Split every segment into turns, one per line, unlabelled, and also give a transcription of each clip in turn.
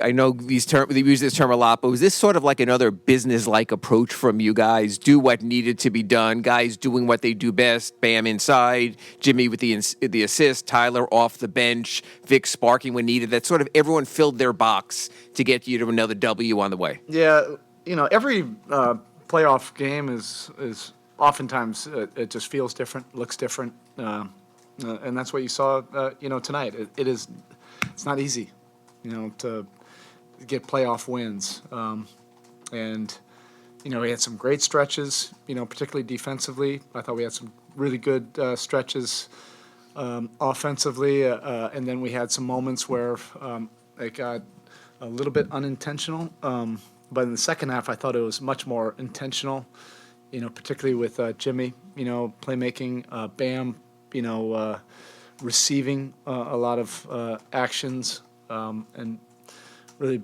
I know we use this term a lot, but was this sort of like another business-like approach from you guys? Do what needed to be done, guys doing what they do best. Bam inside, Jimmy with the assist, Tyler off the bench, Vic sparking when needed. That sort of everyone filled their box to get you to another W on the way.
Yeah, every playoff game is oftentimes it just feels different, looks different, and that's what you saw, tonight. It's not easy, to get playoff wins, and we had some great stretches, particularly defensively. I thought we had some really good stretches offensively, and then we had some moments where it got a little bit unintentional. But in the second half, I thought it was much more intentional, particularly with Jimmy, playmaking, Bam, receiving a lot of actions, and really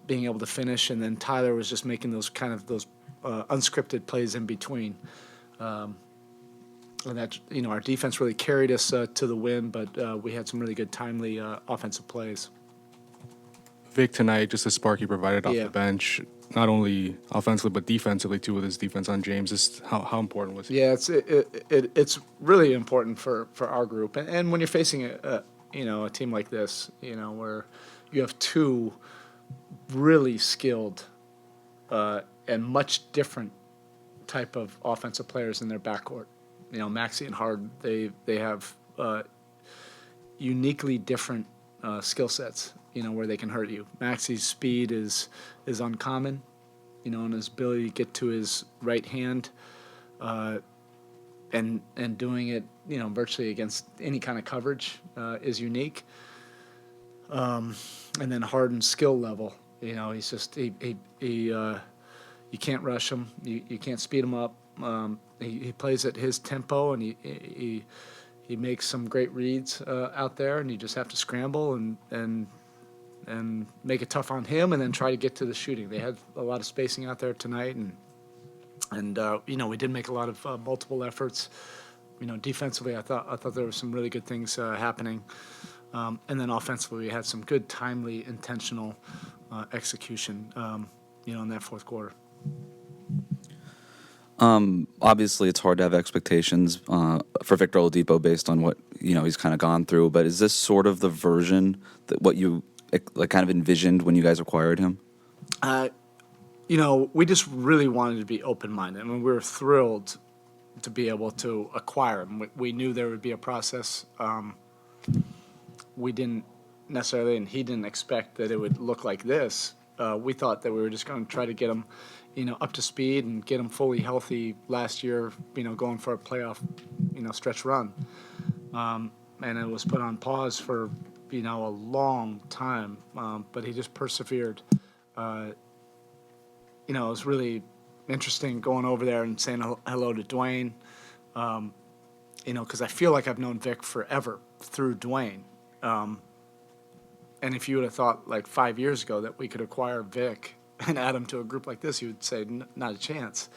being able to finish. And then Tyler was just making those unscripted plays in between. And that, our defense really carried us to the win, but we had some really good timely offensive plays.
Vic tonight, just the spark he provided off the bench, not only offensively but defensively too, with his defense on James. Just how important was he?
Yeah, it's really important for our group, and when you're facing a team like this, where you have two really skilled and much different type of offensive players in their backcourt. Maxey and Harden, they have uniquely different skill sets. Where they can hurt you. Maxey's speed is uncommon, and his ability to get to his right hand, and doing it, virtually against any kind of coverage is unique. And then Harden's skill level, he's just you can't rush him, you can't speed him up. He plays at his tempo, and he makes some great reads out there, and you just have to scramble and make it tough on him, and then try to get to the shooting. They had a lot of spacing out there tonight, and we did make a lot of multiple efforts. Defensively, I thought there were some really good things happening, and then offensively, we had some good, timely, intentional execution. In that fourth quarter.
Obviously, it's hard to have expectations for Victor Oladipo based on what he's kind of gone through. But is this sort of the version that what you kind of envisioned when you guys acquired him?
We just really wanted to be open-minded. I mean, we were thrilled to be able to acquire him. We knew there would be a process. We didn't necessarily, and he didn't expect that it would look like this. We thought that we were just going to try to get him, up to speed and get him fully healthy last year, going for a playoff, stretch run. And it was put on pause for a long time, but he just persevered. It was really interesting going over there and saying hello to Dwyane, because I feel like I've known Vic forever through Dwyane. And if you would have thought like 5 years ago that we could acquire Vic and add him to a group like this, you would say not a chance.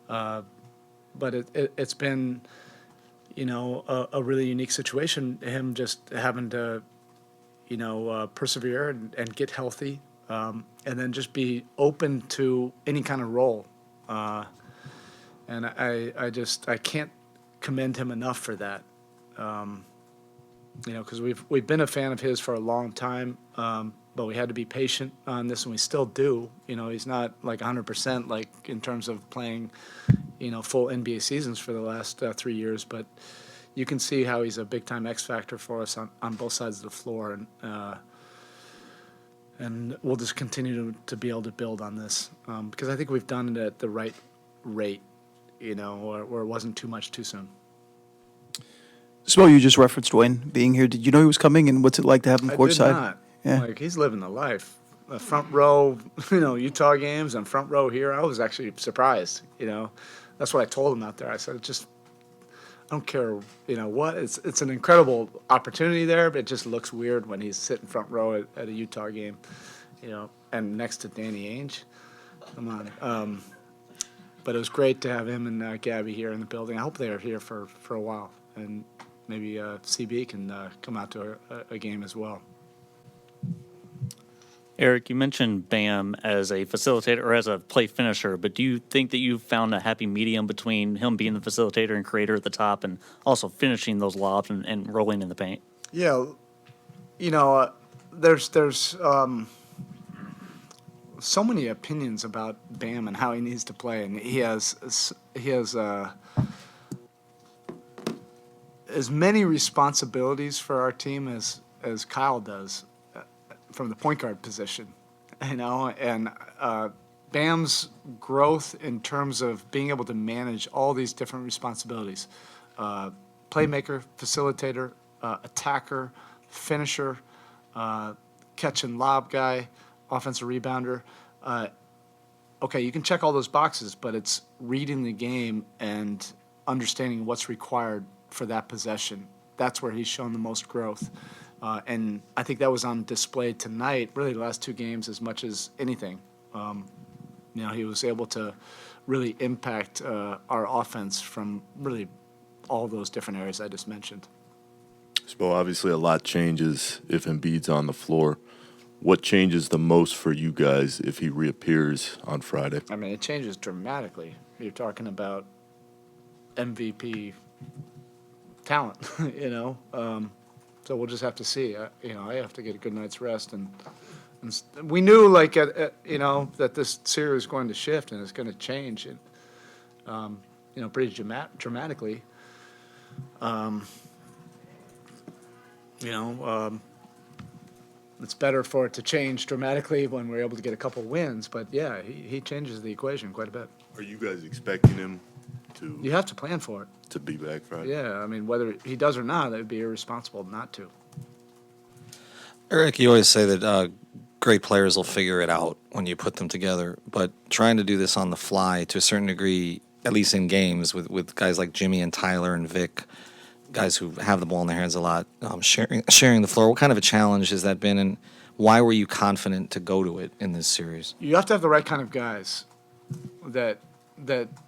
But it's been, a really unique situation, him just having to, persevere and get healthy, and then just be open to any kind of role. And I can't commend him enough for that. Because we've been a fan of his for a long time, but we had to be patient on this, and we still do. He's not like 100% like in terms of playing, full NBA seasons for the last 3 years, but you can see how he's a big-time X factor for us on both sides of the floor, and we'll just continue to be able to build on this, because I think we've done it at the right rate, where it wasn't too much too soon.
Spo, you just referenced Dwyane being here. Did you know he was coming, and what's it like to have him courtside?
I did not. Yeah. He's living the life. Front row, Utah games and front row here. I was actually surprised, That's what I told him out there. I said, I don't care, what. It's an incredible opportunity there, but it just looks weird when he's sitting front row at a Utah game, and next to Danny Ainge. Come on. But it was great to have him and Gabby here in the building. I hope they are here for a while, and maybe CB can come out to a game as well.
Eric, you mentioned Bam as a facilitator or as a play finisher, but do you think that you found a happy medium between him being the facilitator and creator at the top and also finishing those lobs and rolling in the paint?
Yeah, there's so many opinions about Bam and how he needs to play, and he has as many responsibilities for our team as Kyle does from the point guard position, and Bam's growth in terms of being able to manage all these different responsibilities, playmaker, facilitator, attacker, finisher, catch and lob guy, offensive rebounder. Okay, you can check all those boxes, but it's reading the game and understanding what's required for that possession. That's where he's shown the most growth. And I think that was on display tonight, really the last two games as much as anything. He was able to really impact our offense from really all those different areas I just mentioned.
So obviously a lot changes if Embiid's on the floor. What changes the most for you guys if he reappears on Friday?
I mean, it changes dramatically. You're talking about MVP talent, So we'll just have to see. I have to get a good night's rest, and we knew that this series is going to shift and it's going to change, and pretty dramatically. It's better for it to change dramatically when we're able to get a couple wins, but yeah, he changes the equation quite a bit.
Are you guys expecting him
You have to plan for it.
to be back Friday?
Yeah, I mean, whether he does or not, it would be irresponsible not to.
Eric, you always say that great players will figure it out when you put them together, but trying to do this on the fly to a certain degree, at least in games with guys like Jimmy and Tyler and Vic, guys who have the ball in their hands a lot, sharing the floor, what kind of a challenge has that been, and why were you confident to go to it in this series?
You have to have the right kind of guys that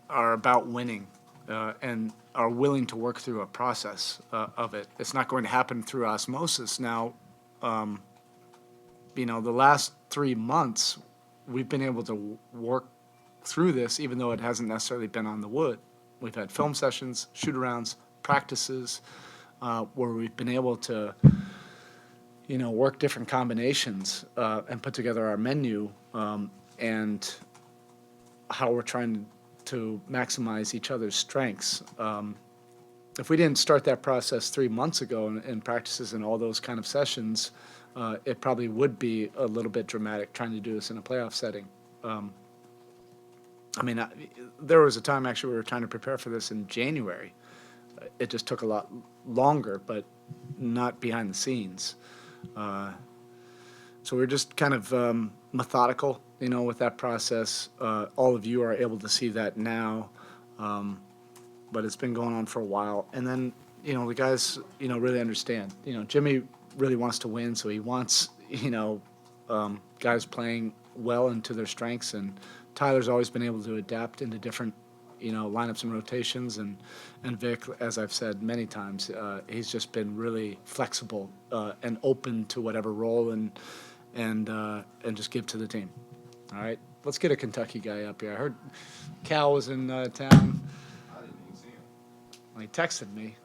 are about winning and are willing to work through a process of it. It's not going to happen through osmosis. Now, the last 3 months, we've been able to work through this, even though it hasn't necessarily been on the wood. We've had film sessions, shoot-arounds, practices, where we've been able to, work different combinations and put together our menu and how we're trying to maximize each other's strengths. If we didn't start that process 3 months ago in practices and all those kind of sessions, it probably would be a little bit dramatic trying to do this in a playoff setting. There was a time actually we were trying to prepare for this in January. It just took a lot longer, but not behind the scenes. So we're just kind of methodical, with that process. All of you are able to see that now, but it's been going on for a while. And then, the guys, really understand. Jimmy really wants to win, so he wants, guys playing well into their strengths. And Tyler's always been able to adapt into different, lineups and rotations. And Vic, as I've said many times, he's just been really flexible and open to whatever role and just give to the team. All right, let's get a Kentucky guy up here. I heard Cal was in town. I didn't even see him. Well, he texted me,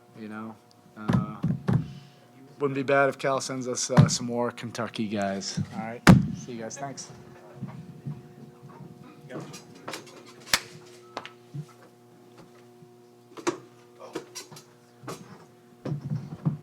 Wouldn't be bad if Cal sends us some more Kentucky guys. All right, see you guys. Thanks.